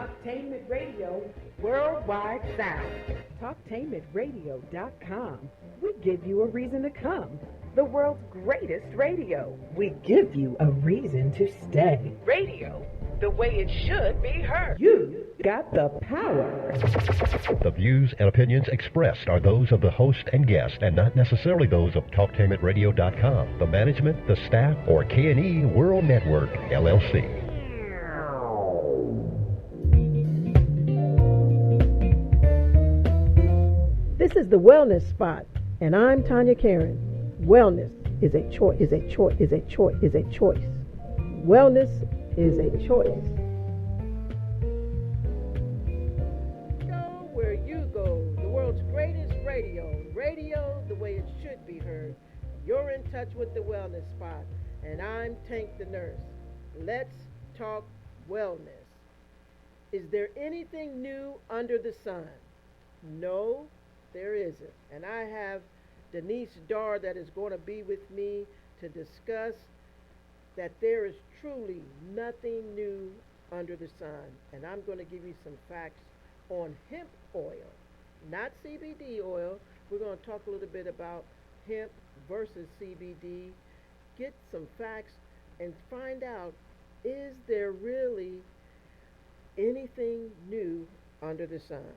Talktainment Radio, worldwide sound. Talktainmentradio.com. We give you a reason to come. The world's greatest radio. We give you a reason to stay. Radio, the way it should be heard. You got the power. The views and opinions expressed are those of the host and guest and not necessarily those of TalkTainmentRadio.com, the management, the staff, or K&E World Network, LLC. This is the Wellness Spot, and I'm Tanya Karen. Wellness is a choice. Wellness is a choice. Go where you go. The world's greatest radio. Radio the way it should be heard. You're in touch with the Wellness Spot, and I'm Tank the Nurse. Let's talk wellness. Is there anything new under the sun? No, there isn't. And I have DENISE DARR that is going to be with me to discuss that there is truly nothing new under the sun. And I'm going to give you some facts on hemp oil, not CBD oil. We're going to talk a little bit about hemp versus CBD, get some facts, and find out, is there really anything new under the sun?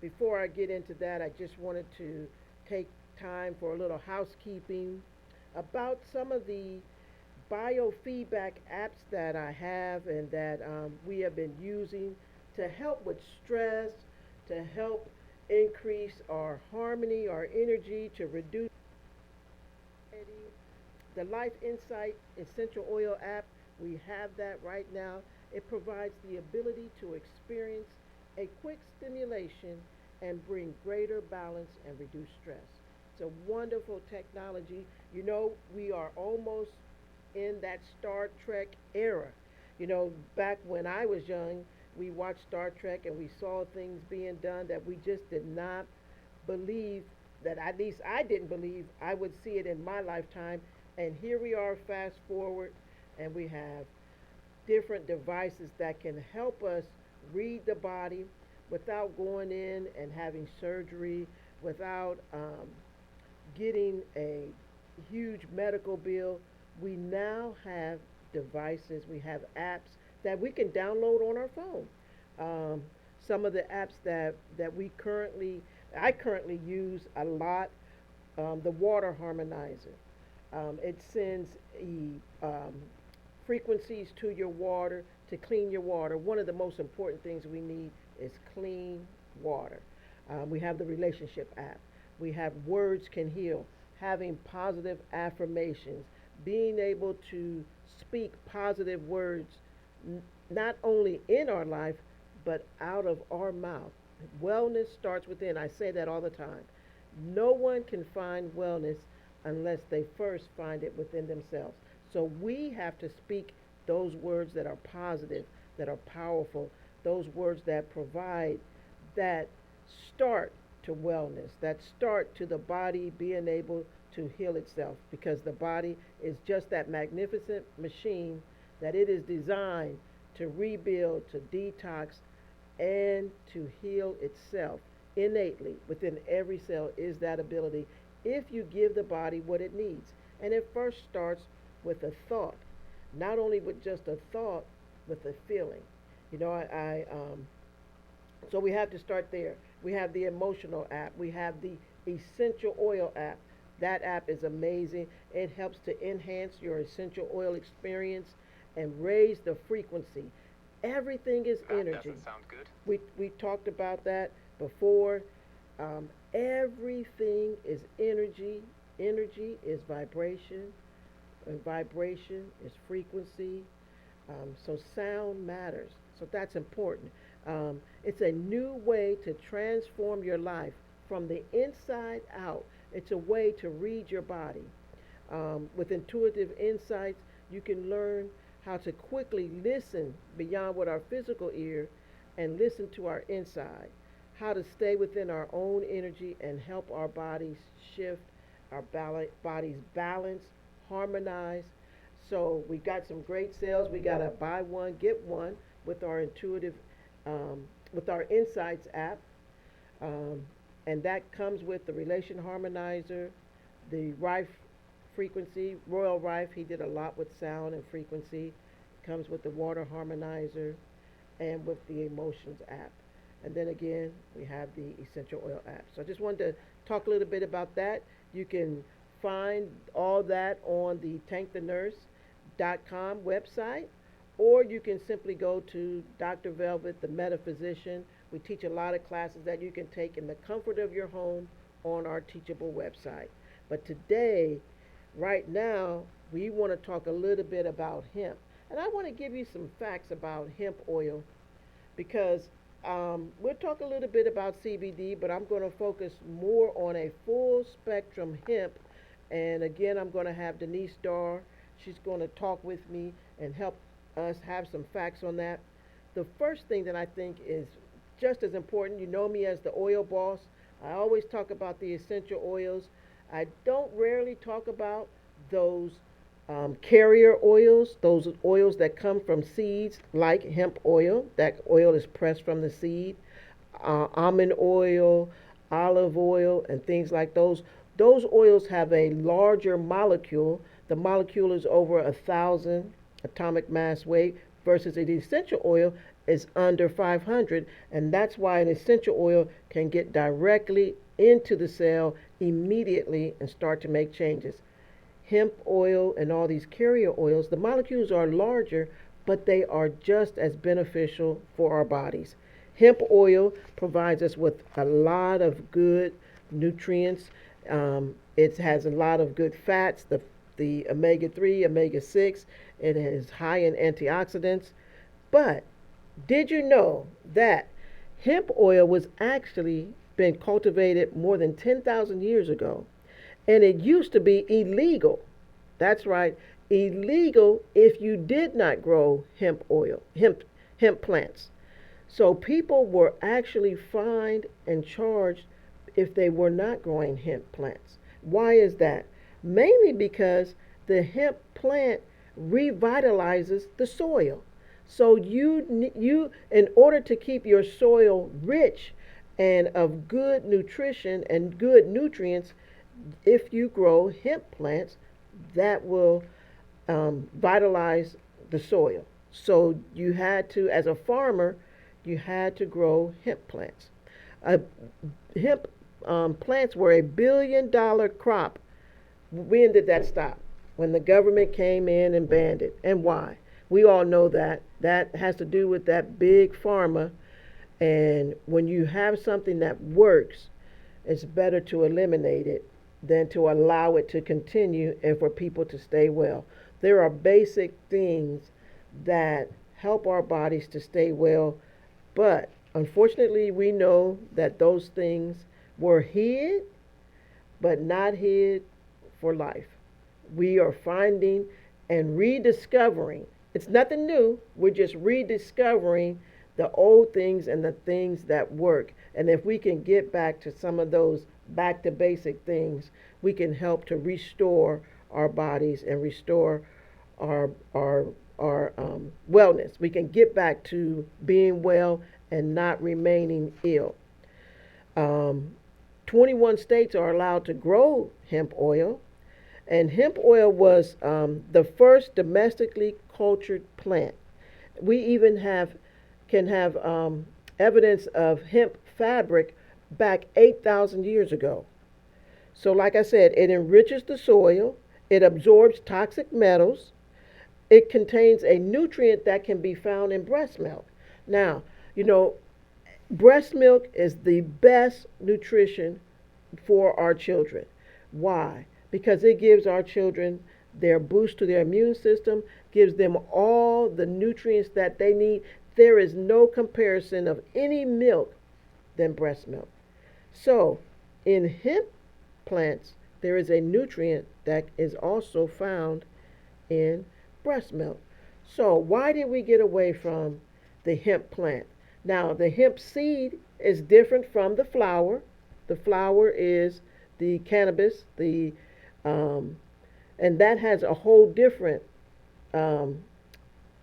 Before I get into that, I just wanted to take time for a little housekeeping about some of the biofeedback apps that I have and that we have been using to help with stress, to help increase our harmony, our energy, to reduce the Life Insight Essential Oil app. We have that right now. It provides the ability to experience a quick stimulation and bring greater balance and reduce stress. It's a wonderful technology. You know, we are almost in that Star Trek era. You know, back when I was young, we watched Star Trek and we saw things being done that we just did not believe, that at least I didn't believe I would see it in my lifetime. And here we are, fast forward, and we have different devices that can help us read the body without going in and having surgery, without getting a huge medical bill. We now have devices, we have apps that we can download on our phone. Some of the apps that I currently use a lot, the water harmonizer. It sends frequencies to your water to clean your water. One of the most important things we need is clean water. We have the relationship app. We have Words Can Heal, having positive affirmations, being able to speak positive words, not only in our life, but out of our mouth. Wellness starts within. I say that all the time. No one can find wellness unless they first find it within themselves. So we have to speak those words that are positive, that are powerful, those words that provide that start to wellness, that start to the body being able to heal itself, because the body is just that magnificent machine that it is designed to rebuild, to detox, and to heal itself innately. Within every cell is that ability if you give the body what it needs. And it first starts with a thought, not only with just a thought, with a feeling. You know, so we have to start there. We have the emotional app. We have the essential oil app. That app is amazing. It helps to enhance your essential oil experience and raise the frequency. Everything is energy. That doesn't sound good. We talked about that before. Everything is energy. Energy is vibration, and vibration is frequency. So sound matters. So that's important. It's a new way to transform your life from the inside out. It's a way to read your body. With intuitive insights, you can learn how to quickly listen beyond what our physical ear and listen to our inside, how to stay within our own energy and help our bodies shift, our bodies balance, harmonize. So we got some great sales. We got a buy one, get one with our intuitive with our Insights app, um, and that comes with the relation harmonizer, the Rife frequency, Royal Rife. He did a lot with sound and frequency. Comes with the water harmonizer and with the Emotions app. And then again, we have the Essential Oil app. So I just wanted to talk a little bit about that. You can find all that on the ThankTheNurse.com website, or you can simply go to Dr. Velvet, the metaphysician. We teach a lot of classes that you can take in the comfort of your home on our Teachable website. But today, right now, we want to talk a little bit about hemp. And I want to give you some facts about hemp oil because we'll talk a little bit about CBD, but I'm going to focus more on a full spectrum hemp. And again, I'm going to have Denise DARR. She's going to talk with me and help us have some facts on that. The first thing that I think is just as important, you know me as the oil boss. I always talk about the essential oils. I don't rarely talk about those carrier oils, those oils that come from seeds like hemp oil. That oil is pressed from the seed. Almond oil, olive oil, and things like those. Those oils have a larger molecule. The molecule is over 1,000 atomic mass weight versus an essential oil is under 500, and that's why an essential oil can get directly into the cell immediately and start to make changes. Hemp oil and all these carrier oils, the molecules are larger, but they are just as beneficial for our bodies. Hemp oil provides us with a lot of good nutrients. It has a lot of good fats, the omega-3, omega-6. It is high in antioxidants. But did you know that hemp oil was actually been cultivated more than 10,000 years ago? And it used to be illegal. That's right, illegal if you did not grow hemp oil, hemp plants. So people were actually fined and charged if they were not growing hemp plants. Why is that? Mainly because the hemp plant revitalizes the soil. So you in order to keep your soil rich and of good nutrition and good nutrients, if you grow hemp plants, that will vitalize the soil. So you had to, as a farmer, you had to grow hemp plants. Hemp plants were $1 billion crop. When did that stop? When the government came in and banned it. And why? We all know that. That has to do with that big pharma. And when you have something that works, it's better to eliminate it than to allow it to continue and for people to stay well. There are basic things that help our bodies to stay well, but unfortunately we know that those things were hid, but not hid for life. We are finding and rediscovering. It's nothing new. We're just rediscovering the old things and the things that work. And if we can get back to some of those back to basic things, we can help to restore our bodies and restore our wellness. We can get back to being well and not remaining ill. 21 states are allowed to grow hemp oil, and hemp oil was the first domestically cultured plant. We even can have evidence of hemp fabric back 8,000 years ago. So like I said, it enriches the soil, it absorbs toxic metals, it contains a nutrient that can be found in breast milk. Now, you know, breast milk is the best nutrition for our children. Why? Because it gives our children their boost to their immune system, gives them all the nutrients that they need. There is no comparison of any milk than breast milk. So, in hemp plants, there is a nutrient that is also found in breast milk. So, why did we get away from the hemp plant? Now, the hemp seed is different from the flower. The flower is the cannabis, and that has a whole different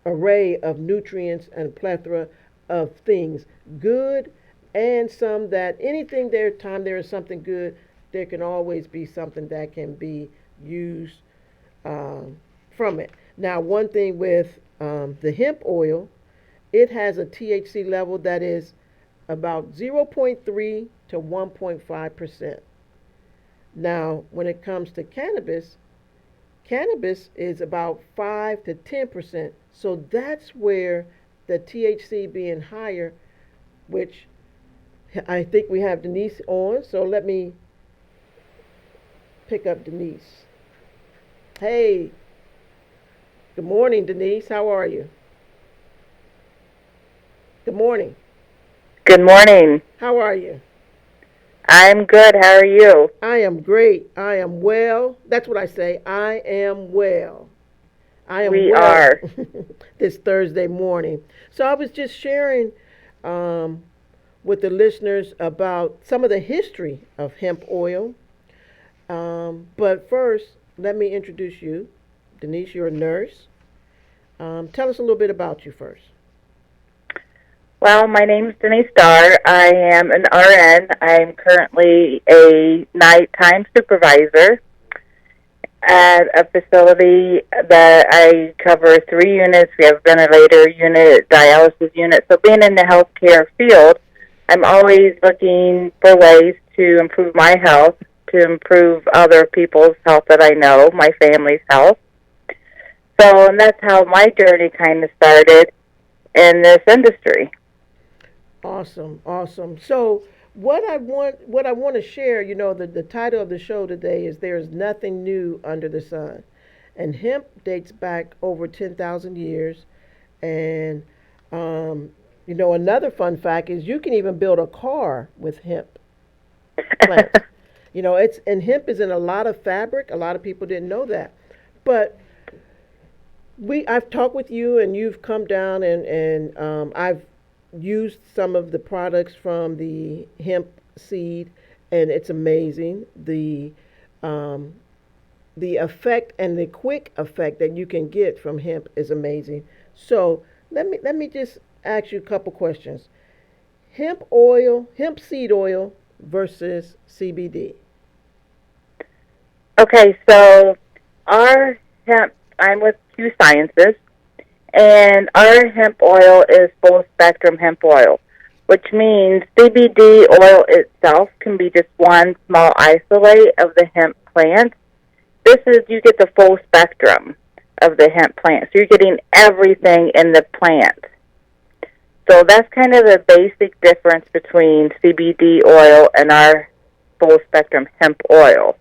array of nutrients and plethora of things, good and some that anything there is something good, there can always be something that can be used from it. Now, one thing with the hemp oil, it has a THC level that is about 0.3 to 1.5%. Now, when it comes to cannabis, cannabis is about 5 to 10%. So that's where the THC being higher, which I think we have Denise on. So let me pick up Denise. Hey, good morning, Denise. How are you? Good morning. Good morning. How are you? I'm good. How are you? I am great. I am well. That's what I say. I am well. I am We well are. this Thursday morning. So I was just sharing with the listeners about some of the history of hemp oil. But first, let me introduce you. Denise, you're a nurse. Tell us a little bit about you first. Well, my name is Denise DARR. I am an RN. I'm currently a nighttime supervisor at a facility that I cover 3 units. We have a ventilator unit, dialysis unit. So being in the healthcare field, I'm always looking for ways to improve my health, to improve other people's health that I know, my family's health. So, and that's how my journey kind of started in this industry. Awesome, awesome. So what I want to share, the title of the show today is "There's Nothing New Under the Sun," and hemp dates back over 10,000 years. And another fun fact is you can even build a car with hemp plants. And hemp is in a lot of fabric. A lot of people didn't know that, but I've talked with you, and you've come down, and I've used some of the products from the hemp seed, and it's amazing the effect and the quick effect that you can get from hemp is amazing. So let me just ask you a couple questions. Hemp seed oil versus CBD. Okay, so our hemp, I'm with Q Sciences, and our hemp oil is full spectrum hemp oil, which means CBD oil itself can be just one small isolate of the hemp plant. This is, you get the full spectrum of the hemp plant. So you're getting everything in the plant. So that's kind of the basic difference between CBD oil and our full spectrum hemp oil.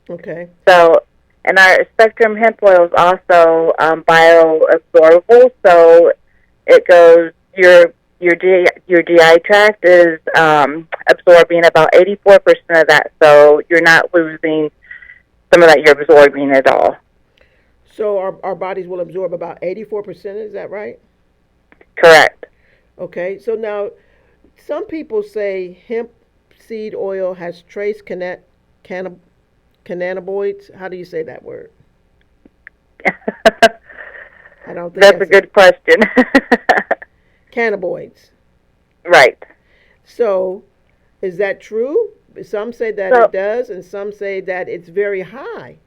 Okay. So, and our spectrum hemp oil is also bioabsorbable. So it goes, your GI tract is absorbing about 84% of that. So you're not losing some of that, you're absorbing it all. So our bodies will absorb about 84%, is that right? Correct. Okay, so now some people say hemp seed oil has trace cannabinoids. How do you say that word? I don't think that's a good question. Cannabinoids. Right. So, is that true? Some say that it does, and some say that it's very high.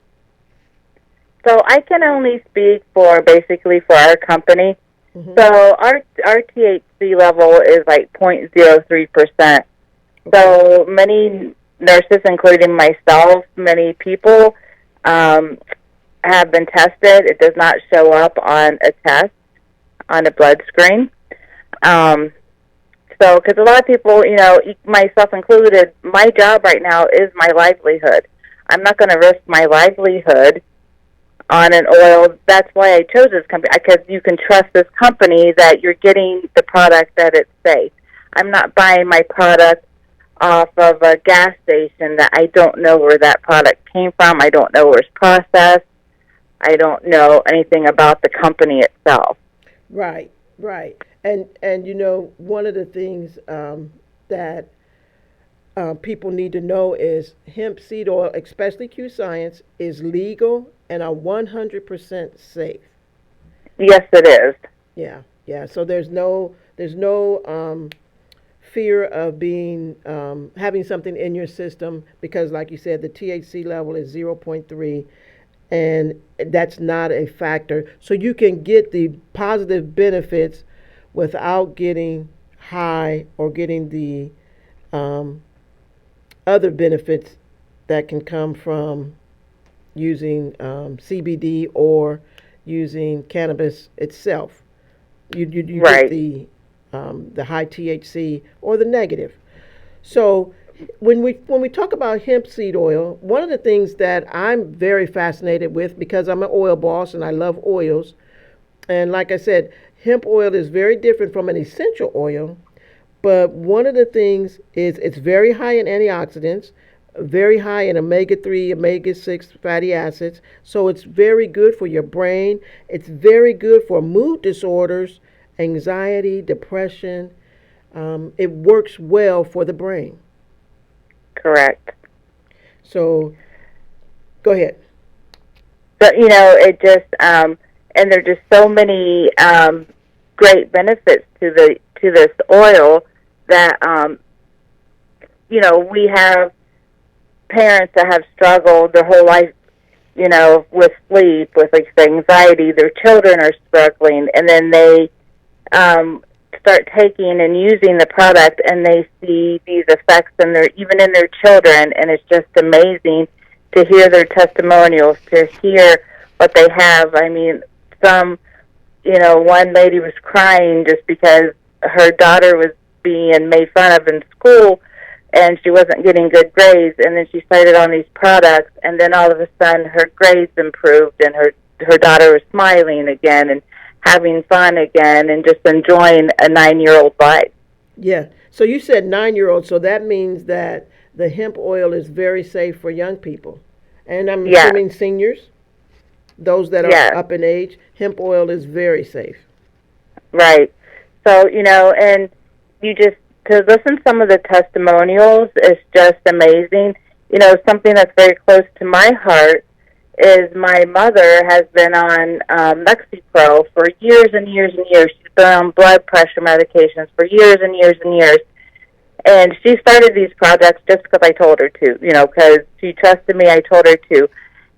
So I can only speak for basically for our company. Mm-hmm. So our THC level is like 0.03%. Okay. So many nurses, including myself, many people have been tested. It does not show up on a test, on a blood screen. So, because a lot of people, myself included, my job right now is my livelihood. I'm not going to risk my livelihood on an oil. That's why I chose this company, because you can trust this company that you're getting the product that it's safe. I'm not buying my product off of a gas station that I don't know where that product came from. I don't know where it's processed. I don't know anything about the company itself. Right, right. And one of the things that people need to know is hemp seed oil, especially Q Science, is legal and are 100% safe. Yes, it is. Yeah, yeah. So there's no There's no fear of being having something in your system because, like you said, the THC level is 0.3, and that's not a factor. So you can get the positive benefits without getting high or getting the other benefits that can come from using CBD or using cannabis itself. You Right. get the high THC or the negative. So when we talk about hemp seed oil, one of the things that I'm very fascinated with because I'm an oil boss and I love oils, and like I said, hemp oil is very different from an essential oil. But one of the things is it's very high in antioxidants, very high in omega 3, omega 6 fatty acids. So it's very good for your brain. It's very good for mood disorders, anxiety, depression. It works well for the brain. Correct. So go ahead. So, it just, and there are just so many great benefits to this oil that, we have parents that have struggled their whole life, with sleep, with like anxiety. Their children are struggling, and then they start taking and using the product, and they see these effects even in their children, and it's just amazing to hear their testimonials, to hear what they have. I mean, one lady was crying just because her daughter was being made fun of in school, and she wasn't getting good grades, and then she started on these products, and then all of a sudden her grades improved, and her daughter was smiling again and having fun again and just enjoying a 9-year-old life. Yeah. So you said 9-year-old, so that means that the hemp oil is very safe for young people. And I'm assuming seniors, those that are up in age, hemp oil is very safe. Right. So, and you just, to listen to some of the testimonials is just amazing. Something that's very close to my heart is my mother has been on Lexapro for years and years and years. She's been on blood pressure medications for years and years and years. And she started these projects just because I told her to, because she trusted me, I told her to.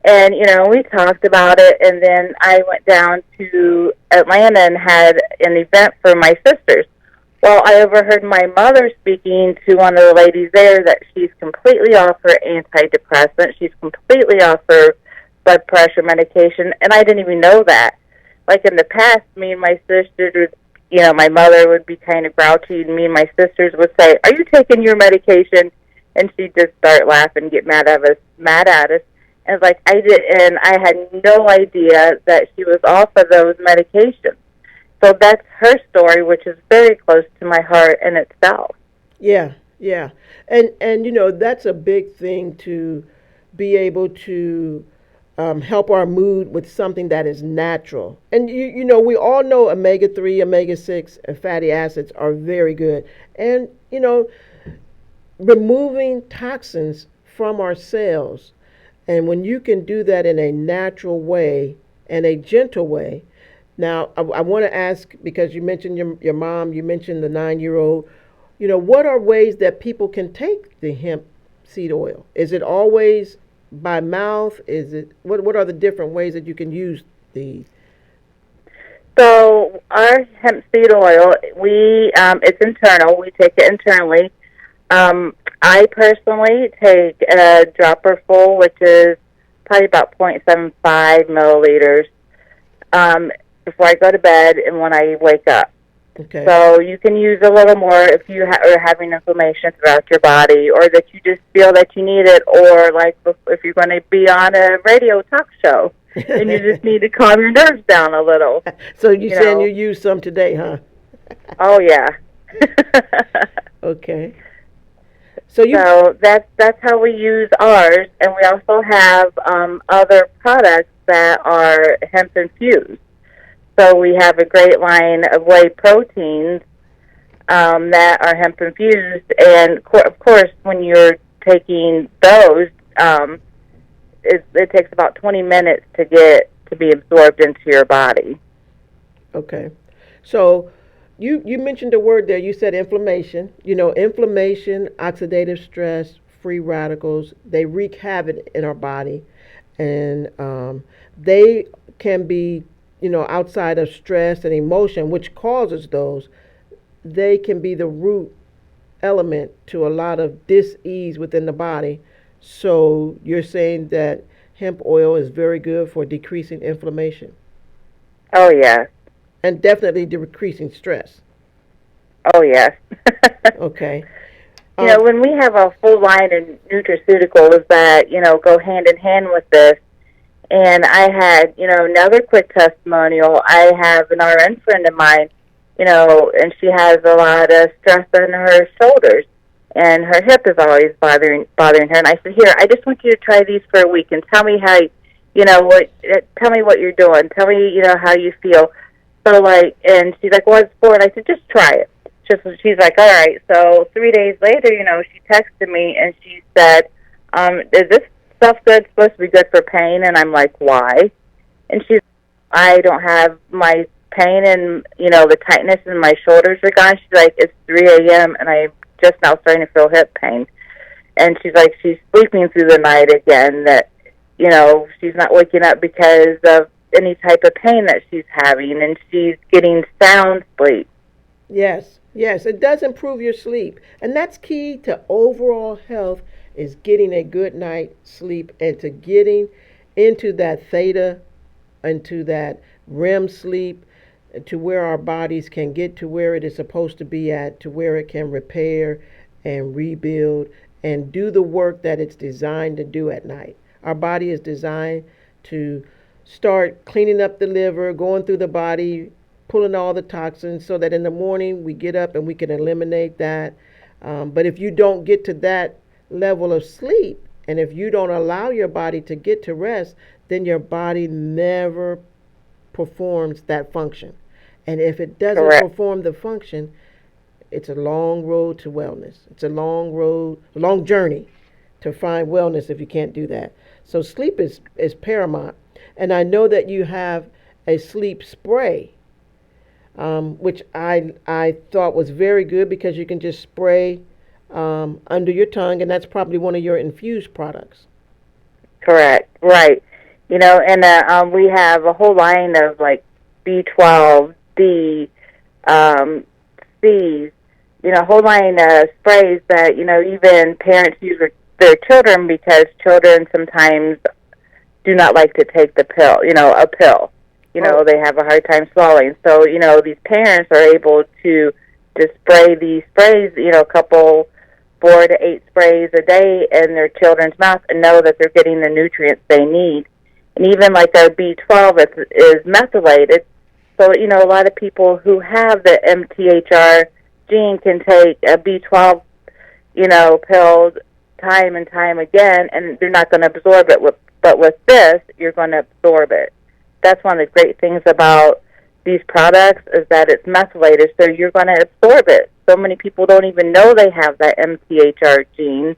And, we talked about it, and then I went down to Atlanta and had an event for my sisters. Well, I overheard my mother speaking to one of the ladies there that she's completely off her antidepressant. She's completely off her blood pressure medication, and I didn't even know that. Like in the past, me and my sisters would, my mother would be kind of grouchy, and me and my sisters would say, "Are you taking your medication?" And she'd just start laughing and get mad at us. And it's like, I had no idea that she was off of those medications. So that's her story, which is very close to my heart in itself. Yeah, yeah. And that's a big thing, to be able to help our mood with something that is natural. And, we all know omega 3, omega 6, and fatty acids are very good. And, removing toxins from our cells. And when you can do that in a natural way and a gentle way. Now, I want to ask, because you mentioned your mom, you mentioned the 9-year-old, what are ways that people can take the hemp seed oil? Is it always by mouth? What are the different ways that you can use the? So our hemp seed oil, it's internal. We take it internally. I personally take a dropper full, which is probably about 0.75 milliliters, before I go to bed and when I wake up. Okay. So you can use a little more if you are having inflammation throughout your body, or that you just feel that you need it, or like if you're going to be on a radio talk show and you just need to calm your nerves down a little. So you're saying you use some today, huh? Oh, yeah. Okay. So that's how we use ours, and we also have other products that are hemp infused. So we have a great line of whey proteins that are hemp infused, and of course, when you're taking those, it takes about 20 minutes to be absorbed into your body. Okay, so you mentioned a word there. You said inflammation. You know, inflammation, oxidative stress, free radicals, they wreak havoc in our body. And they can be, you know, outside of stress and emotion, which causes those. They can be the root element to a lot of dis-ease within the body. So you're saying that hemp oil is very good for decreasing inflammation Oh, yes. and definitely decreasing stress. Oh, yes. Okay. You know, when we have a full line of nutraceuticals that, you know, go hand in hand with this, and I had, you know, another quick testimonial. I have an RN friend of mine, you know, and she has a lot of stress on her shoulders, and her hip is always bothering her. And I said, here, I just want you to try these for a week and tell me how, you know, tell me what you're doing. Tell me, you know, how you feel. So, like, and she's like, well, it's for it. I said, just try it. She's like, all right. So 3 days later, you know, she texted me and she said, is this stuff supposed to be good for pain? And I'm like, why? And she's, I don't have my pain and, you know, the tightness in my shoulders are gone. She's like, it's 3 a.m. and I'm just now starting to feel hip pain. And she's like, she's sleeping through the night again, that, you know, she's not waking up because of any type of pain that she's having, and she's getting sound sleep. Yes, yes, it does improve your sleep. And that's key to overall health, is getting a good night's sleep and to getting into that theta, into that REM sleep, to where our bodies can get to where it is supposed to be at, to where it can repair and rebuild and do the work that it's designed to do at night. Our body is designed to start cleaning up the liver, going through the body, pulling all the toxins, so that in the morning we get up and we can eliminate that. But if you don't get to that level of sleep, and if you don't allow your body to get to rest, then your body never performs that function. And if it doesn't Correct. perform the function, it's a long road to wellness. It's a long journey to find wellness if you can't do that. So sleep is paramount. And I know that you have a sleep spray, which I thought was very good, because you can just spray under your tongue, and that's probably one of your infused products. Correct. Right. You know, and we have a whole line of, like, B12, D, C's, you know, a whole line of sprays that, you know, even parents use with their children, because children sometimes do not like to take the pill, you know, a pill. You know, they have a hard time swallowing. So, you know, these parents are able to just spray these sprays, you know, a couple, 4 to 8 sprays a day in their children's mouth, and know that they're getting the nutrients they need. And even like our B12 is methylated. So, you know, a lot of people who have the MTHR gene can take a B12, you know, pills time and time again, and they're not going to absorb it. But with this, you're going to absorb it. That's one of the great things about these products, is that it's methylated, so you're going to absorb it. So many people don't even know they have that MTHR gene,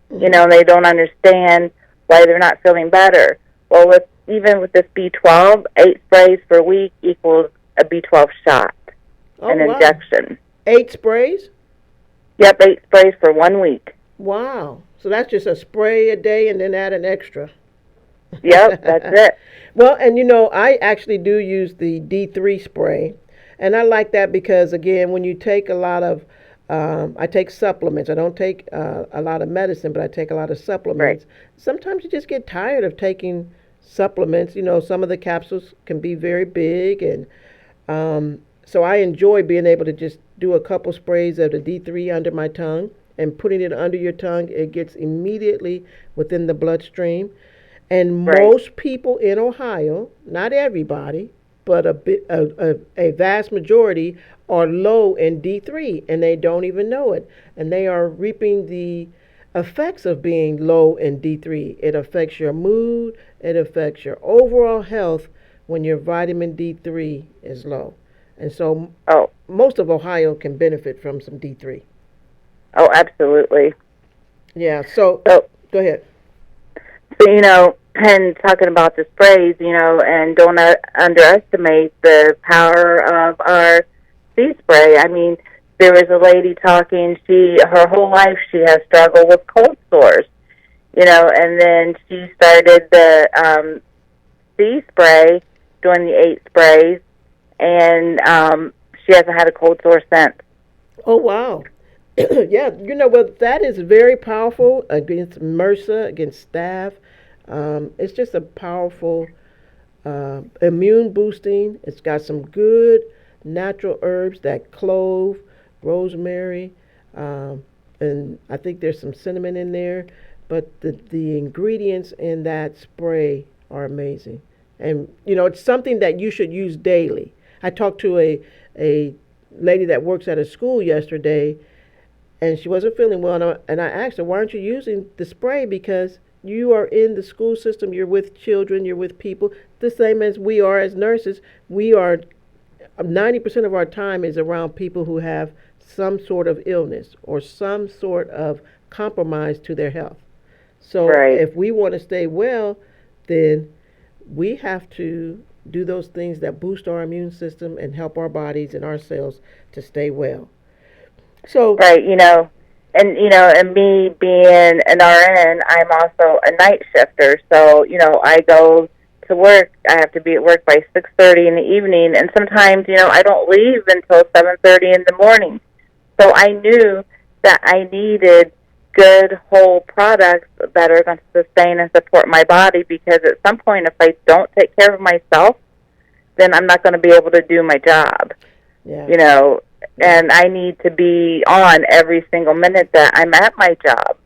you know, and they don't understand why they're not feeling better. Well, even with this B12, 8 sprays per week equals a B12 shot, injection. 8 sprays? Yep, 8 sprays for 1 week. Wow. So that's just a spray a day and then add an extra. Yep, that's it. Well, and you know, I actually do use the D3 spray. And I like that because, again, when you take a lot of, I take supplements. I don't take a lot of medicine, but I take a lot of supplements. Right. Sometimes you just get tired of taking supplements. You know, some of the capsules can be very big. And so I enjoy being able to just do a couple sprays of the D3 under my tongue. And putting it under your tongue, it gets immediately within the bloodstream. And most people in Ohio, not everybody, but a vast majority, are low in D3, and they don't even know it. And they are reaping the effects of being low in D3. It affects your mood. It affects your overall health when your vitamin D3 is low. And so most of Ohio can benefit from some D3. Oh, absolutely. Yeah, so go ahead. So, you know, and talking about the sprays, you know, and don't underestimate the power of our sea spray. I mean, there was a lady talking. Her whole life, she has struggled with cold sores. And then she started the sea spray, doing the 8 sprays, and she hasn't had a cold sore since. Oh, wow. Yeah, well, that is very powerful against MRSA, against staph. It's just a powerful immune boosting. It's got some good natural herbs, that clove, rosemary, and I think there's some cinnamon in there. But the ingredients in that spray are amazing. And, it's something that you should use daily. I talked to a lady that works at a school yesterday, and she wasn't feeling well. And I asked her, why aren't you using the spray? Because you are in the school system, you're with children, you're with people, the same as we are as nurses. We are 90% of our time is around people who have some sort of illness or some sort of compromise to their health. So Right. if we want to stay well, then we have to do those things that boost our immune system and help our bodies and our cells to stay well. So Right, and me being an RN, I'm also a night shifter. So, I go to work. I have to be at work by 6:30 in the evening, and sometimes, I don't leave until 7:30 in the morning. So I knew that I needed good whole products that are going to sustain and support my body, because at some point, if I don't take care of myself, then I'm not going to be able to do my job. yeah. And I need to be on every single minute that I'm at my job.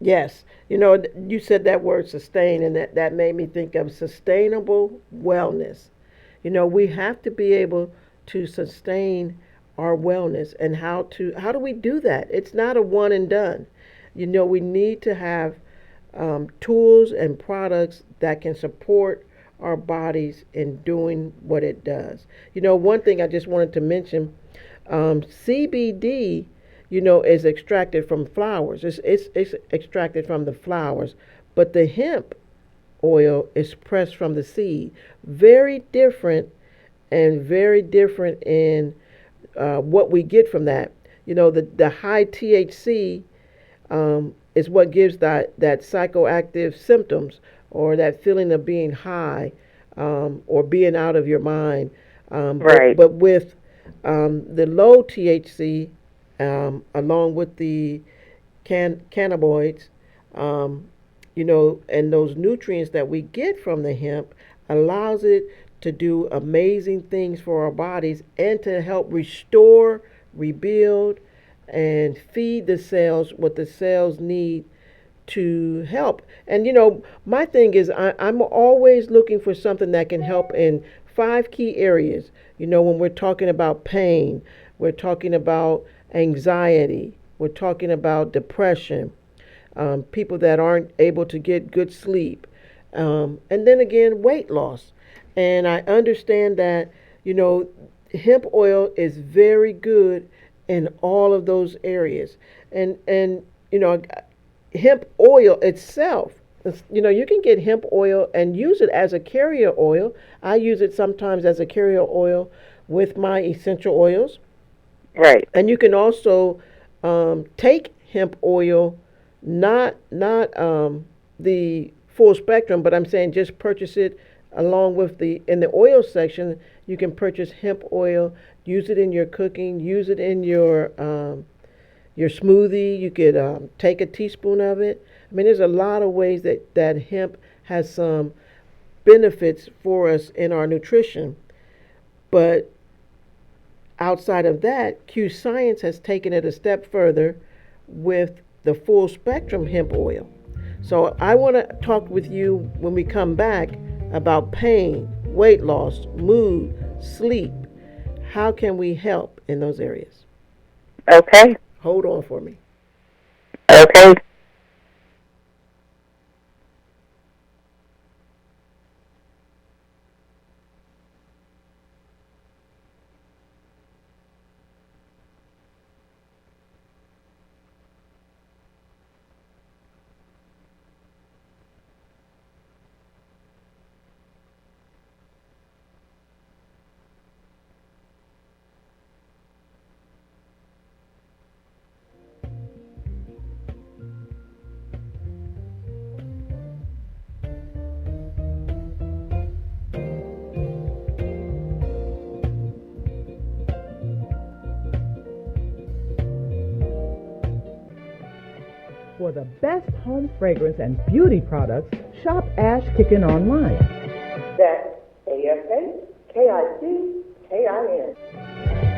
Yes. You said that word sustain, and that made me think of sustainable wellness. We have to be able to sustain our wellness. And how do we do that? It's not a one and done. We need to have tools and products that can support our bodies in doing what it does. One thing I just wanted to mention, CBD, is extracted from flowers. It's extracted from the flowers, but the hemp oil is pressed from the seed. Very different, and very different in what we get from that. The high THC is what gives that psychoactive symptoms, or that feeling of being high, or being out of your mind. Right. But with the low THC, along with the cannabinoids, and those nutrients that we get from the hemp, allows it to do amazing things for our bodies and to help restore, rebuild, and feed the cells what the cells need to help. And my thing is, I'm always looking for something that can help in 5 key areas. When we're talking about pain, we're talking about anxiety, we're talking about depression, people that aren't able to get good sleep, and then again, weight loss. And I understand that, hemp oil is very good in all of those areas. And hemp oil itself, you can get hemp oil and use it as a carrier oil. I use it sometimes as a carrier oil with my essential oils. Right. And you can also take hemp oil, not the full spectrum, but I'm saying just purchase it along with in the oil section. You can purchase hemp oil, use it in your cooking, use it in your smoothie. You could take a teaspoon of it. I mean, there's a lot of ways that hemp has some benefits for us in our nutrition. But outside of that, Q Science has taken it a step further with the full spectrum hemp oil. So I want to talk with you when we come back about pain, weight loss, mood, sleep. How can we help in those areas? Okay. Hold on for me. Okay. For the best home fragrance and beauty products, shop Ash Kickin' online. That's ASHKICKIN.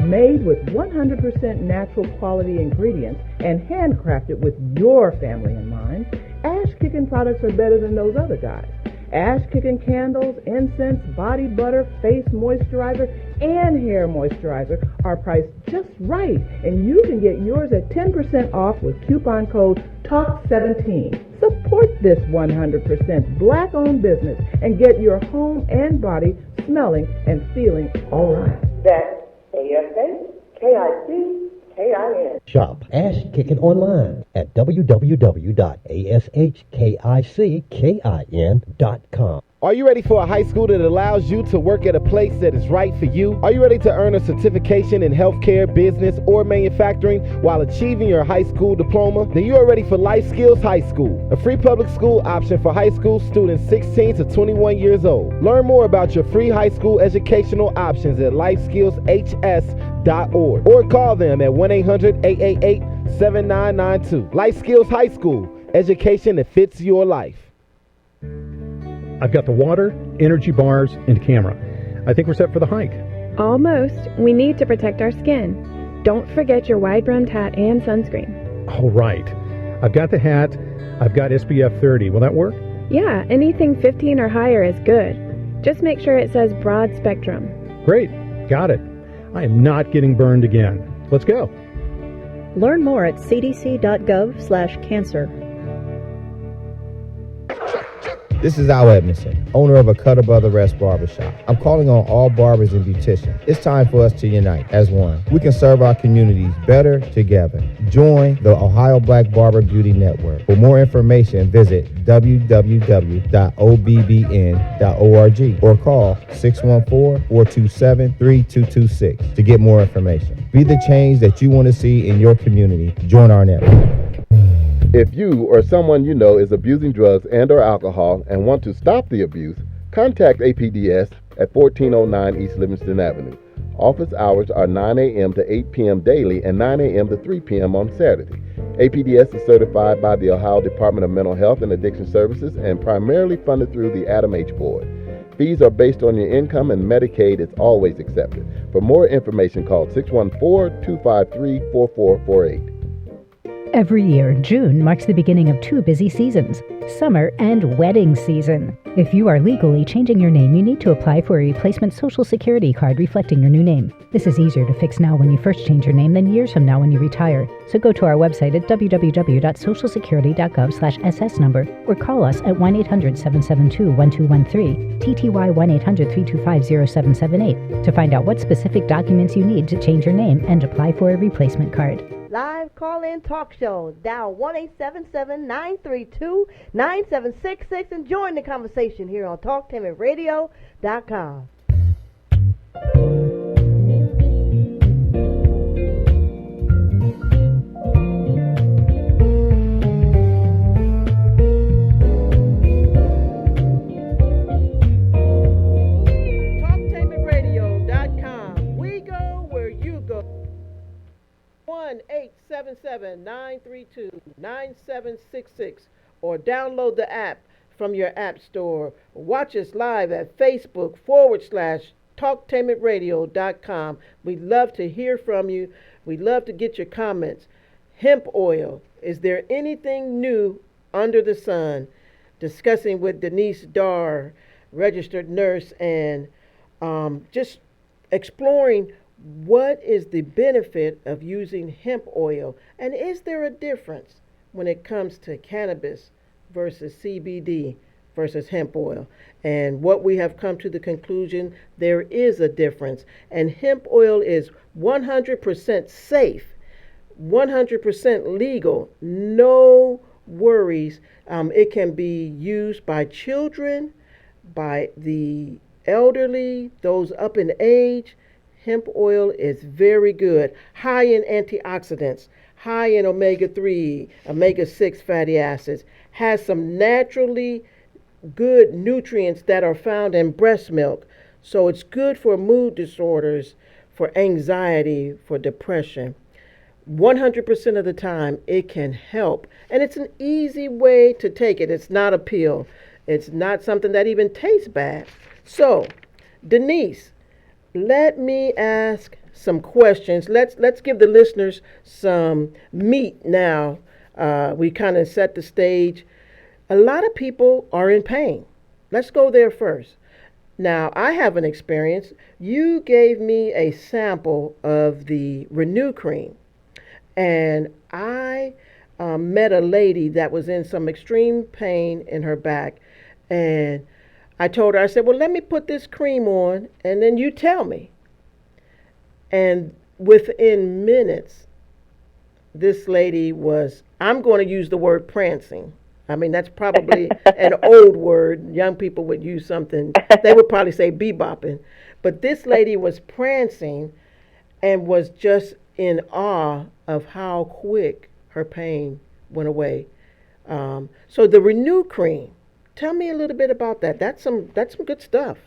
Made with 100% natural quality ingredients and handcrafted with your family in mind, Ash Kickin' products are better than those other guys. Ash Kickin' candles, incense, body butter, face moisturizer, and hair moisturizer are priced just right, and you can get yours at 10% off with coupon code TALK17. Support this 100% black-owned business and get your home and body smelling and feeling all right. That's ASHKICKIN. Shop Ash Kickin' online at www.ashkickin.com. Are you ready for a high school that allows you to work at a place that is right for you? Are you ready to earn a certification in healthcare, business, or manufacturing while achieving your high school diploma? Then you are ready for Life Skills High School, a free public school option for high school students 16 to 21 years old. Learn more about your free high school educational options at lifeskillshs.org or call them at 1-800-888-7992. Life Skills High School, education that fits your life. I've got the water, energy bars, and camera. I think we're set for the hike. Almost. We need to protect our skin. Don't forget your wide-brimmed hat and sunscreen. All right. I've got the hat. I've got SPF 30. Will that work? Yeah, anything 15 or higher is good. Just make sure it says broad spectrum. Great. Got it. I am not getting burned again. Let's go. Learn more at cdc.gov/cancer. This is Al Edmondson, owner of a Cutter Brother Rest Barbershop. I'm calling on all barbers and beauticians. It's time for us to unite as one. We can serve our communities better together. Join the Ohio Black Barber Beauty Network. For more information, visit www.obbn.org or call 614-427-3226 to get more information. Be the change that you want to see in your community. Join our network. If you or someone you know is abusing drugs and or alcohol and want to stop the abuse, contact APDS at 1409 East Livingston Avenue. Office hours are 9 a.m. to 8 p.m. daily and 9 a.m. to 3 p.m. on Saturday. APDS is certified by the Ohio Department of Mental Health and Addiction Services and primarily funded through the Adam H. Board. Fees are based on your income and Medicaid is always accepted. For more information, call 614-253-4448. Every year, June marks the beginning of two busy seasons, summer and wedding season. If you are legally changing your name, you need to apply for a replacement Social Security card reflecting your new name. This is easier to fix now when you first change your name than years from now when you retire. So go to our website at www.socialsecurity.gov/SS number or call us at 1-800-772-1213, TTY 1-800-325-0778 to find out what specific documents you need to change your name and apply for a replacement card. Live call-in talk show. Dial 1-877-932-9766 and join the conversation here on TalkTimitRadio.com. TalkTimitRadio.com. We go where you go. 1-877-932-9766 or download the app from your app store. Watch us live at Facebook.com/TalkTimitRadio.com. We'd love to hear from you. We'd love to get your comments. Hemp oil. Is there anything new under the sun? Discussing with Denise DARR, registered nurse, and just exploring what is the benefit of using hemp oil, and is there a difference when it comes to cannabis versus CBD versus hemp oil? And what we have come to the conclusion, there is a difference, and hemp oil is 100% safe, 100% legal, no worries. It can be used by children, by the elderly, those up in age. Hemp oil is very good, high in antioxidants, high in omega-3, omega-6 fatty acids, has some naturally good nutrients that are found in breast milk. So it's good for mood disorders, for anxiety, for depression. 100% of the time, it can help. And it's an easy way to take it. It's not a pill. It's not something that even tastes bad. So, Denise, let me ask some questions. Let's give the listeners some meat now. We kind of set the stage. A lot of people are in pain. Let's go there first. Now, I have an experience. You gave me a sample of the Renew Cream, and I met a lady that was in some extreme pain in her back, and I told her, I said, well, let me put this cream on, and then you tell me. And within minutes, this lady was, I'm going to use the word prancing. I mean, that's probably an old word. Young people would use something, they would probably say bebopping. But this lady was prancing and was just in awe of how quick her pain went away. So the Renew Cream, tell me a little bit about that. That's some good stuff.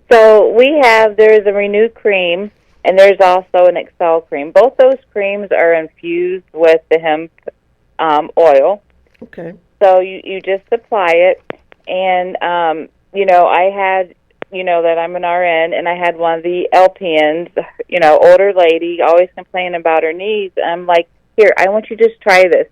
So there's a Renew Cream, and there's also an Excel Cream. Both those creams are infused with the hemp oil. Okay. So you just apply it, and I had, that I'm an RN, and I had one of the LPNs, older lady, always complaining about her knees. I'm like, here, I want you to just try this.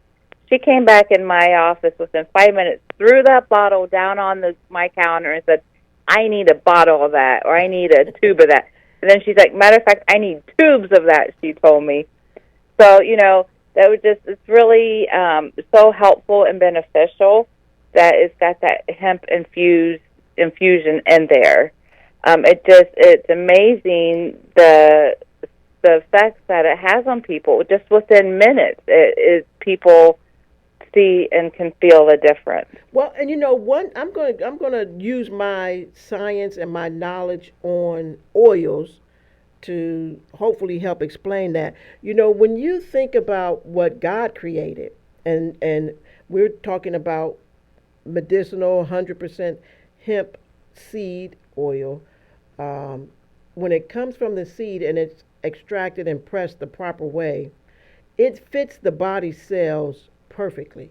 She came back in my office within 5 minutes, threw that bottle down on my counter, and said, I need a bottle of that, or I need a tube of that. And then she's like, matter of fact, I need tubes of that, she told me. So, that was it's really so helpful and beneficial that it's got that hemp infusion in there. It's amazing the effects that it has on people. Just within minutes, people see and can feel the difference. Well, and I'm going to use my science and my knowledge on oils to hopefully help explain that. When you think about what God created, and we're talking about medicinal 100% hemp seed oil, when it comes from the seed and it's extracted and pressed the proper way, it fits the body cells perfectly.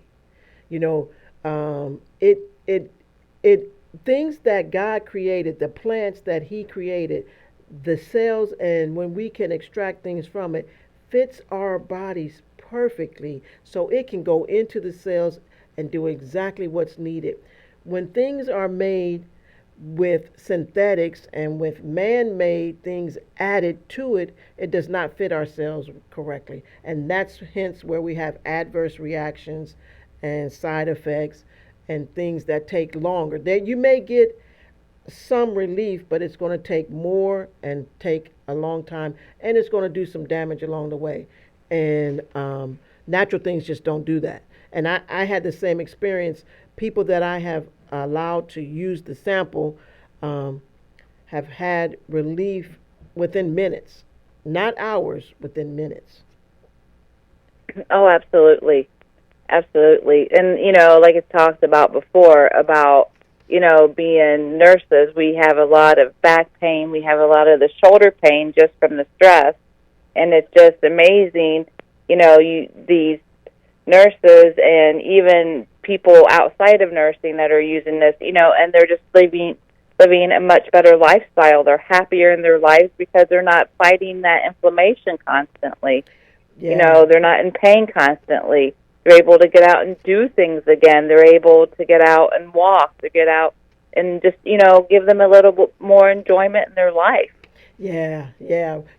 It things that God created, the plants that He created, the cells, and when we can extract things from it, fits our bodies perfectly, so it can go into the cells and do exactly what's needed. When things are made with synthetics and with man-made things added to it, it does not fit our cells correctly, and that's hence where we have adverse reactions and side effects and things that take longer. That you may get some relief, but it's going to take more and take a long time, and it's going to do some damage along the way. And natural things just don't do that. And I had the same experience. People that I have allowed to use the sample have had relief within minutes, not hours, within minutes. Oh, absolutely. Absolutely. And, like it's talked about before, about being nurses, we have a lot of back pain, we have a lot of the shoulder pain just from the stress, and it's just amazing, these nurses and even people outside of nursing that are using this, and they're just living a much better lifestyle. They're happier in their lives because they're not fighting that inflammation constantly. Yeah. They're not in pain constantly. They're able to get out and do things again. They're able to get out and walk, to get out and just, give them a little bit more enjoyment in their life. Yeah.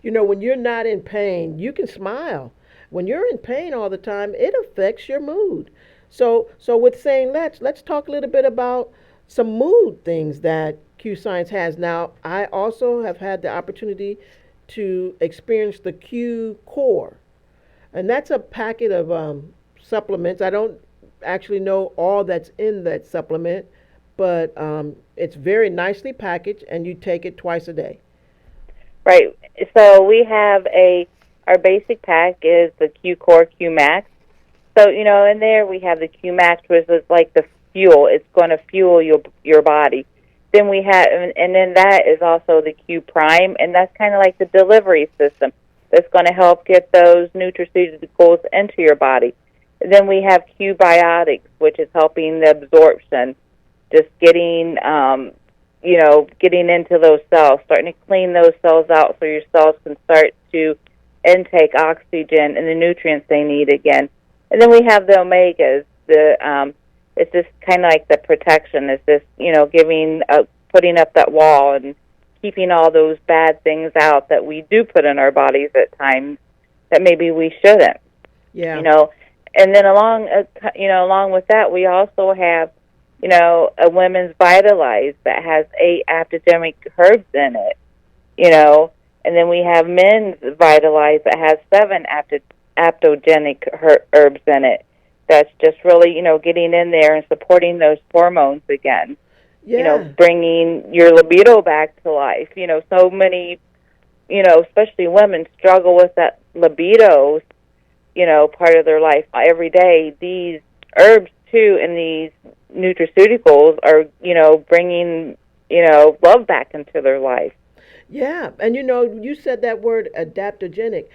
When you're not in pain, you can smile. When you're in pain all the time, it affects your mood. So with saying let's talk a little bit about some mood things that Q Science has. Now, I also have had the opportunity to experience the Q Core, and that's a packet of supplements. I don't actually know all that's in that supplement, but it's very nicely packaged, and you take it twice a day. Right. So we have our basic pack is the Q Core Q Max. So, in there we have the Q Max, which is like the fuel. It's going to fuel your body. Then we have, and then that is also the Q Prime, and that's kind of like the delivery system. that's going to help get those nutraceuticals into your body. And then we have Q-biotics, which is helping the absorption, just getting, getting into those cells, starting to clean those cells out so your cells can start to intake oxygen and the nutrients they need again. And then we have the omegas. It's just kind of like the protection. It's just, putting up that wall and keeping all those bad things out that we do put in our bodies at times that maybe we shouldn't. Yeah. And then along with that, we also have, a women's Vitalize that has 8 adaptogenic herbs in it, and then we have men's Vitalize that has 7 adaptogenic herbs in it. That's just really, getting in there and supporting those hormones again. Yeah. Bringing your libido back to life. So many, especially women struggle with that libido, part of their life every day. These herbs, too, and these nutraceuticals are, bringing, love back into their life. Yeah, and you said that word adaptogenic.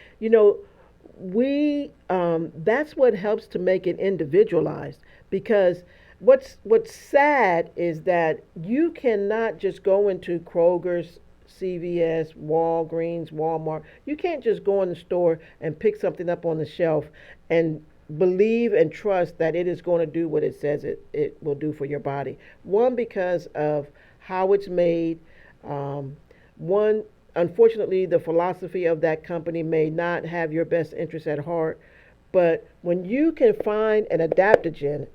That's what helps to make it individualized, because what's sad is that you cannot just go into Kroger's, CVS, Walgreens, Walmart. You can't just go in the store and pick something up on the shelf and believe and trust that it is going to do what it says it will do for your body. One, because of how it's made. One, unfortunately, the philosophy of that company may not have your best interest at heart. But when you can find an adaptogen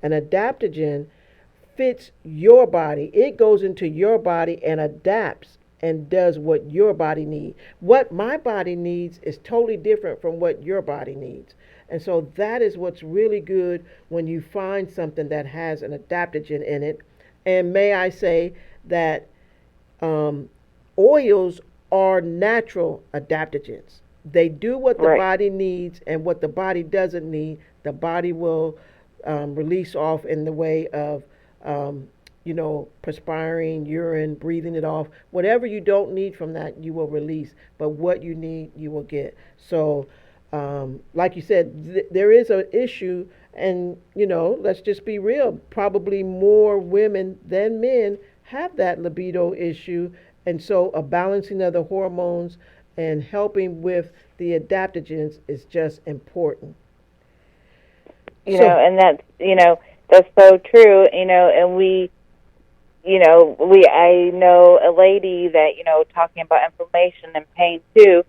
fits your body. It goes into your body and adapts and does what your body needs. What my body needs is totally different from what your body needs. And so that is what's really good when you find something that has an adaptogen in it. And may I say that oils are natural adaptogens. They do what the body needs, and what the body doesn't need, the body will release off in the way of, perspiring, urine, breathing it off. Whatever you don't need from that, you will release. But what you need, you will get. So, like you said, there is an issue, and, let's just be real. Probably more women than men have that libido issue. And so a balancing of the hormones and helping with the adaptogens is just important. And that's so true, and I know a lady that, talking about inflammation and pain too,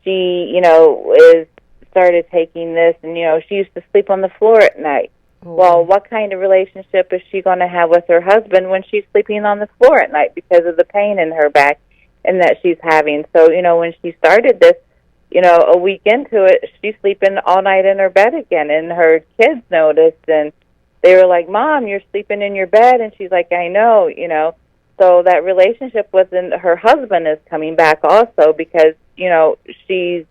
she, is started taking this, and, she used to sleep on the floor at night. Oh. Well, what kind of relationship is she going to have with her husband when she's sleeping on the floor at night because of the pain in her back and that she's having? So, when she started this, a week into it, she's sleeping all night in her bed again, and her kids noticed, and they were like, "Mom, you're sleeping in your bed," and she's like, "I know," So that relationship with her husband is coming back also because, she's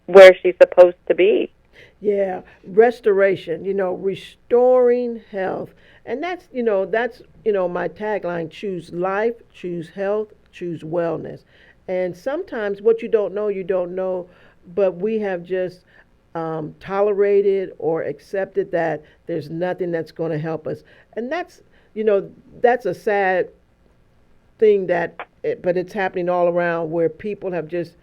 where she's supposed to be. Yeah, restoration, restoring health. And that's my tagline: choose life, choose health, choose wellness. And sometimes what you don't know, but we have just tolerated or accepted that there's nothing that's going to help us. And that's a sad thing but it's happening all around, where people have just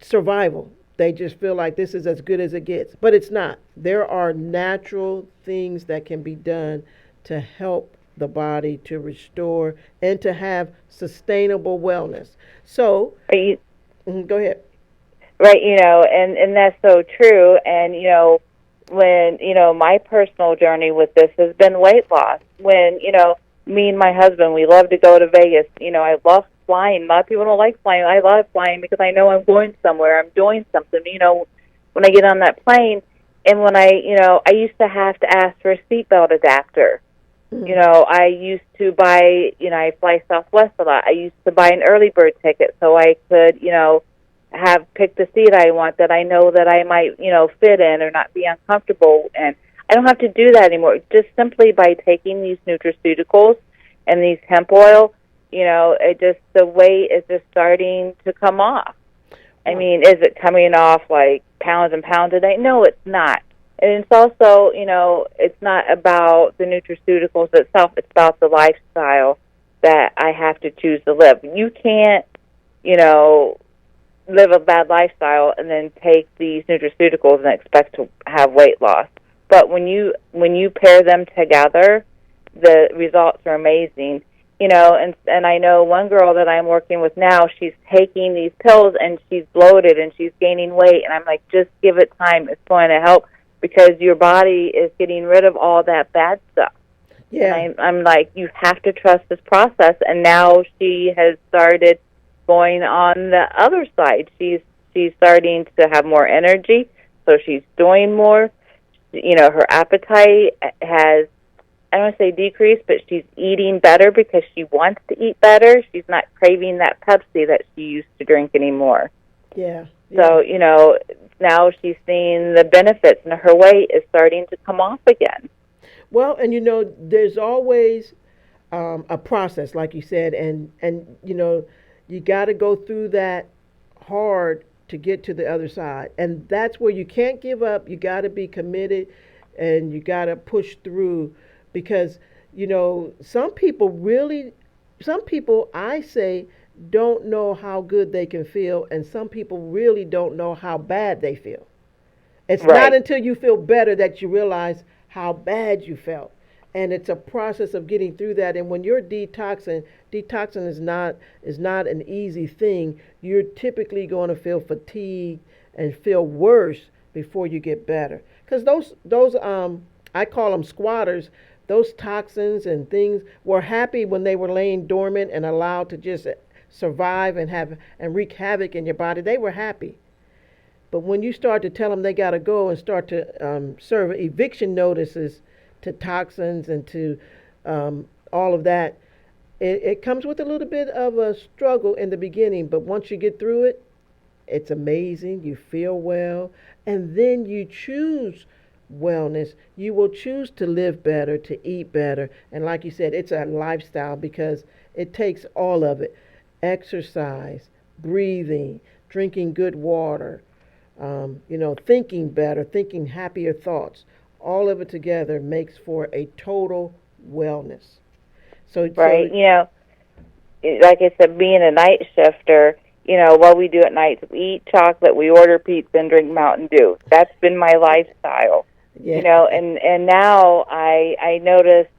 survival. They just feel like this is as good as it gets, but it's not. There are natural things that can be done to help the body to restore and to have sustainable wellness. So, go ahead. Right, and that's so true. And, when, my personal journey with this has been weight loss. When, me and my husband, we love to go to Vegas. I love flying. A lot of people don't like flying. I love flying because I know I'm going somewhere. I'm doing something. When I get on that plane, and when I used to have to ask for a seatbelt adapter. I used to buy, I fly Southwest a lot. I used to buy an early bird ticket so I could, have picked the seat I want that I know that I might, fit in or not be uncomfortable. And I don't have to do that anymore. Just simply by taking these nutraceuticals and these hemp oil, the weight is just starting to come off. I mean, is it coming off like pounds and pounds a day? No, it's not. And it's also, it's not about the nutraceuticals itself. It's about the lifestyle that I have to choose to live. You can't, live a bad lifestyle and then take these nutraceuticals and expect to have weight loss. But when you pair them together, the results are amazing. And I know one girl that I'm working with now, she's taking these pills and she's bloated and she's gaining weight. And I'm like, just give it time. It's going to help because your body is getting rid of all that bad stuff. Yeah. And I'm like, you have to trust this process. And now she has started going on the other side. She's starting to have more energy, so she's doing more. Her appetite has, I don't want to say decreased, but she's eating better because she wants to eat better. She's not craving that Pepsi that she used to drink anymore. Yeah. So, now she's seeing the benefits, and her weight is starting to come off again. Well, and there's always a process, like you said, and you got to go through that hard to get to the other side. And that's where you can't give up. You got to be committed and you got to push through because, some people I say don't know how good they can feel, and some people really don't know how bad they feel. It's not until you feel better that you realize how bad you felt. And it's a process of getting through that. And when you're detoxing is not an easy thing. You're typically going to feel fatigued and feel worse before you get better. Because those I call them squatters. Those toxins and things were happy when they were laying dormant and allowed to just survive and wreak havoc in your body. They were happy. But when you start to tell them they got to go and start to serve eviction notices to toxins and to all of that, it comes with a little bit of a struggle in the beginning. But once you get through it, it's amazing. You feel well. And then you choose wellness. You will choose to live better, to eat better. And like you said, it's a lifestyle because it takes all of it. Exercise, breathing, drinking good water, thinking better, thinking happier thoughts. All of it together makes for a total wellness. So right, like I said, being a night shifter, what we do at night is we eat chocolate, we order pizza, and drink Mountain Dew. That's been my lifestyle. Yeah. And now I noticed,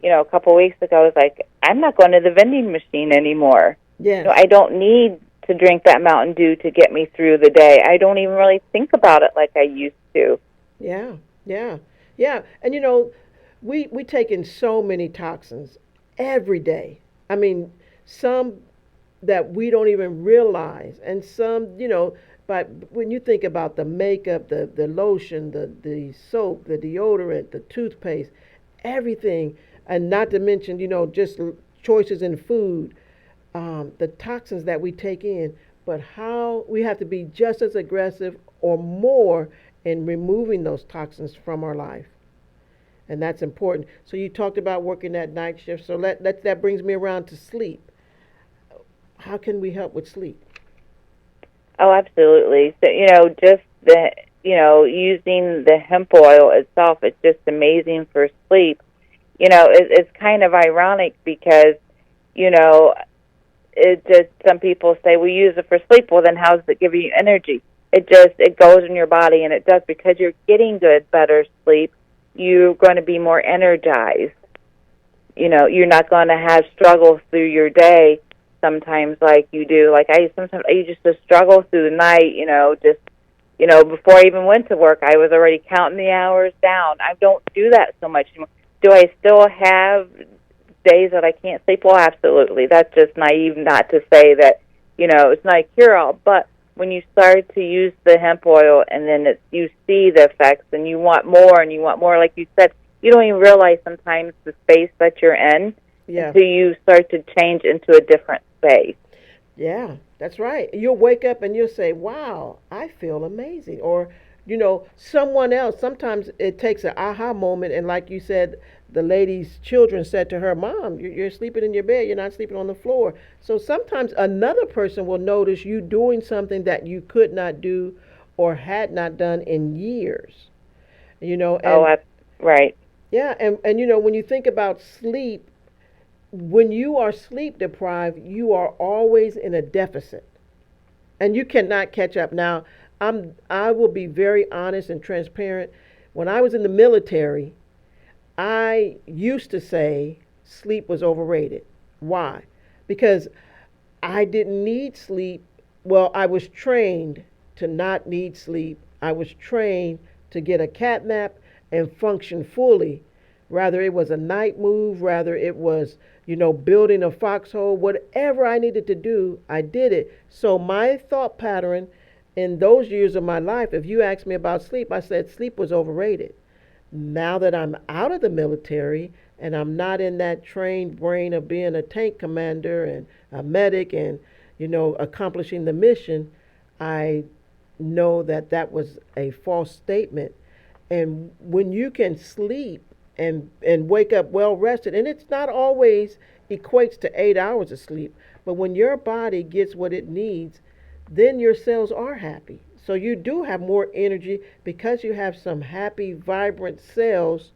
a couple of weeks ago, I was like, I'm not going to the vending machine anymore. Yeah. I don't need to drink that Mountain Dew to get me through the day. I don't even really think about it like I used to. Yeah. And we take in so many toxins every day. I mean, some that we don't even realize, and some, but when you think about the makeup, the lotion, the soap, the deodorant, the toothpaste, everything, and not to mention, just choices in food, the toxins that we take in, but how we have to be just as aggressive or more in removing those toxins from our life. And that's important. So you talked about working that night shift. So that brings me around to sleep. How can we help with sleep? Oh, absolutely. So, just the, using the hemp oil itself, it's just amazing for sleep. It's kind of ironic because, it just, some people say, we use it for sleep. Well, then how does it give you energy? It goes in your body, and it does because you're getting good, better sleep. You're going to be more energized. You're not going to have struggles through your day sometimes like you do. Like I used to struggle through the night, before I even went to work, I was already counting the hours down. I don't do that so much anymore. Do I still have days that I can't sleep? Well, absolutely. That's just naive not to say that, it's not a cure-all. But when you start to use the hemp oil and then you see the effects and you want more and you want more, like you said, you don't even realize sometimes the space that you're in until you start to change into a different space. Yeah, that's right. You'll wake up and you'll say, wow, I feel amazing. Or, someone else, sometimes it takes an aha moment, and like you said, the lady's children said to her, "Mom, you're sleeping in your bed. You're not sleeping on the floor." So sometimes another person will notice you doing something that you could not do or had not done in years. And right. yeah, and when you think about sleep, when you are sleep deprived, you are always in a deficit, and you cannot catch up. Now, I will be very honest and transparent. When I was in the military, I used to say sleep was overrated. Why? Because I didn't need sleep. Well, I was trained to not need sleep. I was trained to get a cat nap and function fully. Rather it was a night move, rather it was, building a foxhole, whatever I needed to do, I did it. So my thought pattern in those years of my life, if you asked me about sleep, I said sleep was overrated. Now that I'm out of the military and I'm not in that trained brain of being a tank commander and a medic and, accomplishing the mission, I know that that was a false statement. And when you can sleep and wake up well rested, and it's not always equates to 8 hours of sleep, but when your body gets what it needs, then your cells are happy. So you do have more energy because you have some happy, vibrant cells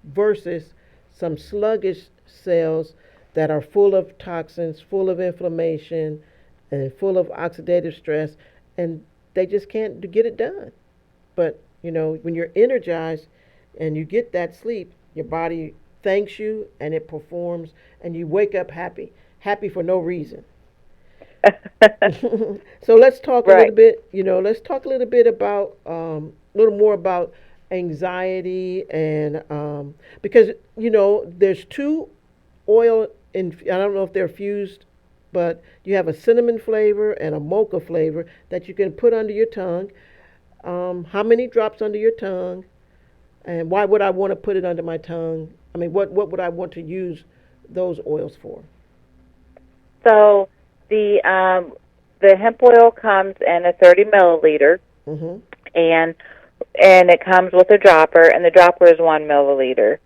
versus some sluggish cells that are full of toxins, full of inflammation, and full of oxidative stress, and they just can't get it done. But, when you're energized and you get that sleep, your body thanks you and it performs, and you wake up happy for no reason. So let's talk a little bit, let's talk a little bit about, a little more about anxiety and, because, there's two oil, I don't know if they're fused, but you have a cinnamon flavor and a mocha flavor that you can put under your tongue. How many drops under your tongue? And why would I want to put it under my tongue? I mean, what would I want to use those oils for? So the hemp oil comes in a 30 milliliter, and it comes with a dropper, and the dropper is 1 milliliter.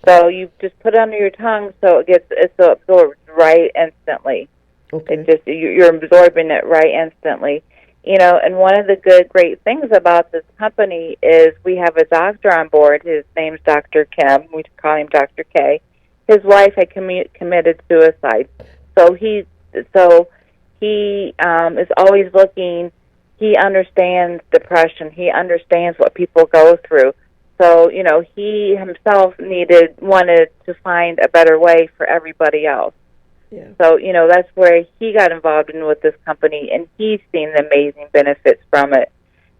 So you just put it under your tongue, so it's absorbed right instantly. Okay. You're absorbing it right instantly. And one of the great things about this company is we have a doctor on board. His name's Dr. Kim. We call him Dr. K. His wife had committed suicide, so he is always looking. He understands depression. He understands what people go through. So he himself wanted to find a better way for everybody else. Yeah. So, that's where he got involved with this company, and he's seen the amazing benefits from it.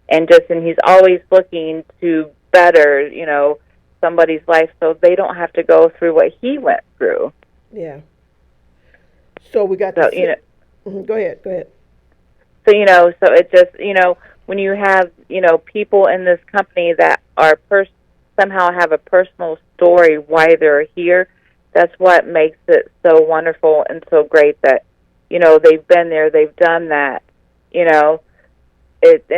And he's always looking to better, somebody's life so they don't have to go through what he went through. Yeah. So we got Go ahead. So, so it just, when you have, people in this company that are somehow have a personal story why they're here, that's what makes it so wonderful and so great that, they've been there, they've done that, it's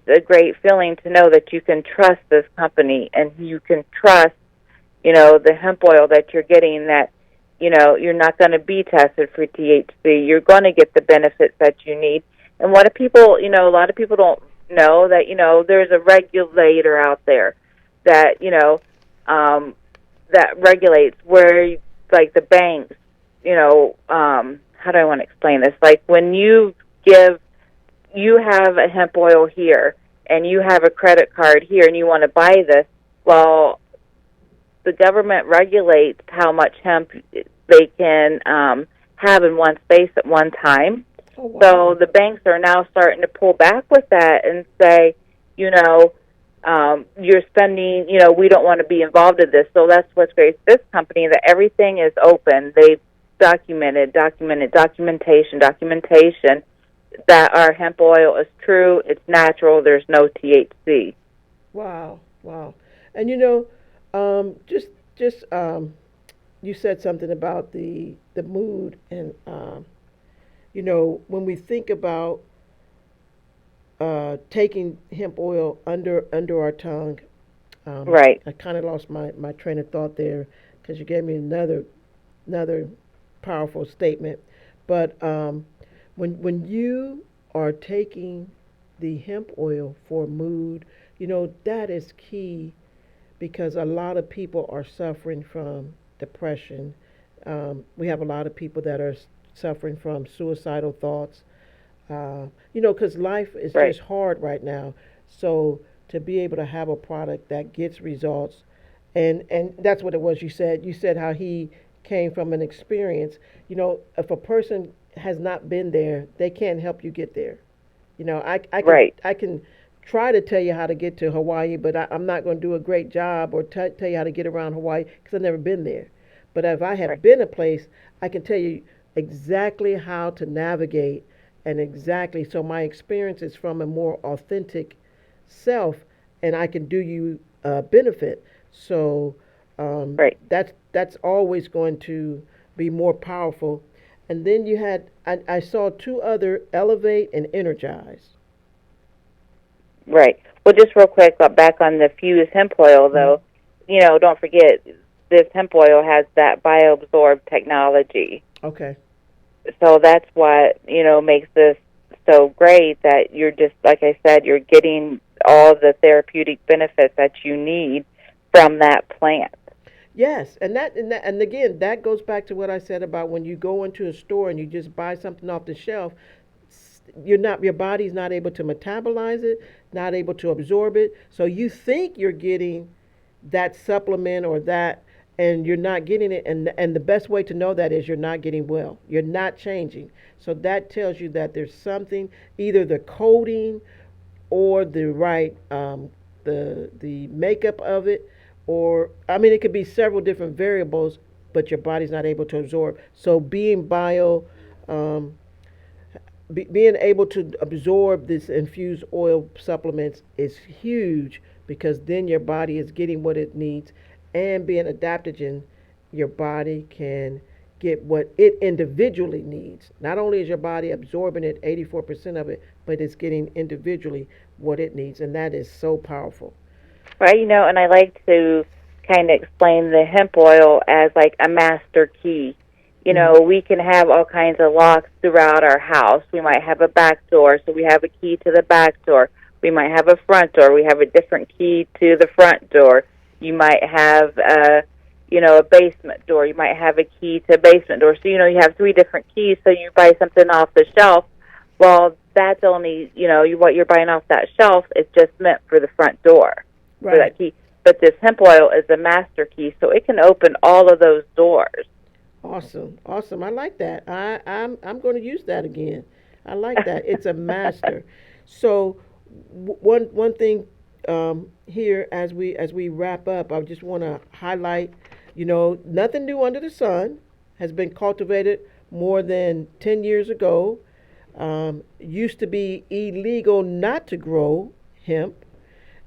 a great feeling to know that you can trust this company and you can trust, the hemp oil that you're getting, that, you're not going to be tested for THC. You're going to get the benefits that you need. And a lot of people don't know that, there's a regulator out there that, that regulates where, like the banks, how do I want to explain this? Like when you have a hemp oil here and you have a credit card here and you want to buy this, well, the government regulates how much hemp they can have in one space at one time. Oh, wow. So the banks are now starting to pull back with that and say, you're spending, we don't want to be involved in this. So that's what's great. This company, that everything is open. They've documentation that our hemp oil is true, it's natural, there's no THC. Wow. And you said something about the mood, and when we think about taking hemp oil under our tongue, Right. I kind of lost my train of thought there because you gave me another powerful statement. But when you are taking the hemp oil for mood, that is key because a lot of people are suffering from depression. We have a lot of people that are suffering from suicidal thoughts. Because life is just hard right now. So to be able to have a product that gets results, and that's what it was. You said how he came from an experience. If a person has not been there, they can't help you get there. I can try to tell you how to get to Hawaii, but I'm not going to do a great job or tell you how to get around Hawaii because I've never been there. But if I have been a place, I can tell you exactly how to navigate and exactly. So my experience is from a more authentic self, and I can do you benefit. So that's always going to be more powerful. And then you had, I saw two other, Elevate and Energize. Right. Well, just real quick, back on the fused hemp oil, though, don't forget, this hemp oil has that bioabsorb technology. Okay. So that's what, makes this so great that you're just, like I said, you're getting all the therapeutic benefits that you need from that plant. Yes, and again, that goes back to what I said about when you go into a store and you just buy something off the shelf, your body's not able to metabolize it, not able to absorb it. So you think you're getting that supplement or that, and you're not getting it. And the best way to know that is you're not getting well. You're not changing. So that tells you that there's something, either the coating or the right the makeup of it, or it could be several different variables, but your body's not able to absorb. So being able to absorb this infused oil supplements is huge because then your body is getting what it needs, and being adaptogen, your body can get what it individually needs. Not only is your body absorbing it, 84% of it, but it's getting individually what it needs, and that is so powerful. Right, and I like to kind of explain the hemp oil as like a master key. We can have all kinds of locks throughout our house. We might have a back door, so we have a key to the back door. We might have a front door. We have a different key to the front door. You might have a basement door. You might have a key to a basement door. So, you have 3 different keys. So you buy something off the shelf. Well, that's only, what you're buying off that shelf is just meant for the front door, for that key. But this hemp oil is a master key, so it can open all of those doors. Awesome. I like that. I'm going to use that again. I like that. It's a master. So one thing here as we wrap up, I just want to highlight, nothing new under the sun has been cultivated more than 10 years ago. Used to be illegal not to grow hemp.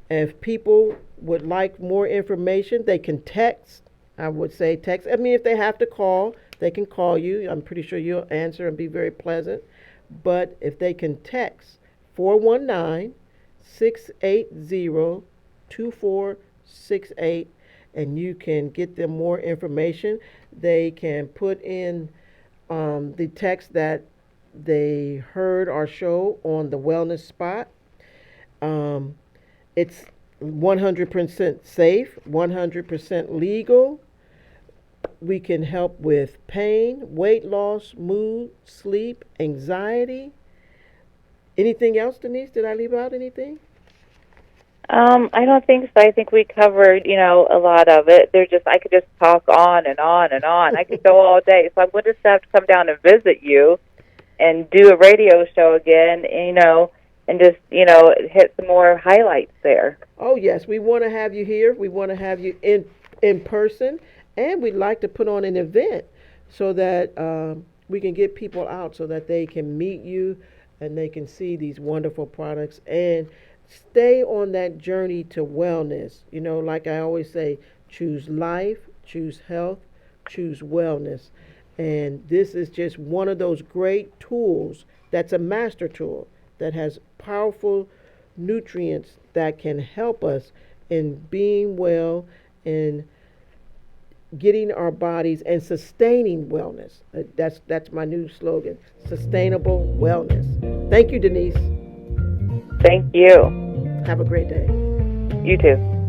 If people would like more information, they can text. I would say text. If they have to call, they can call you. I'm pretty sure you'll answer and be very pleasant. But if they can text 419-680-2468, and you can get them more information. They can put in the text that they heard our show on the Wellness Spot. It's 100% safe, 100% legal. We can help with pain, weight loss, mood, sleep, anxiety. Anything else, Denise? Did I leave out anything? I don't think so. I think we covered, a lot of it. I could just talk on and on and on. I could go all day. So I'm going to have to come down and visit you and do a radio show again, and just, hit some more highlights there. Oh, yes. We want to have you here. We want to have you in person. And we'd like to put on an event so that we can get people out so that they can meet you and they can see these wonderful products and stay on that journey to wellness. Like I always say, choose life, choose health, choose wellness. And this is just one of those great tools that's a master tool that has powerful nutrients that can help us in being well and getting our bodies and sustaining wellness. That's my new slogan, sustainable wellness. Thank you, Denise. Thank you. Have a great day. You too.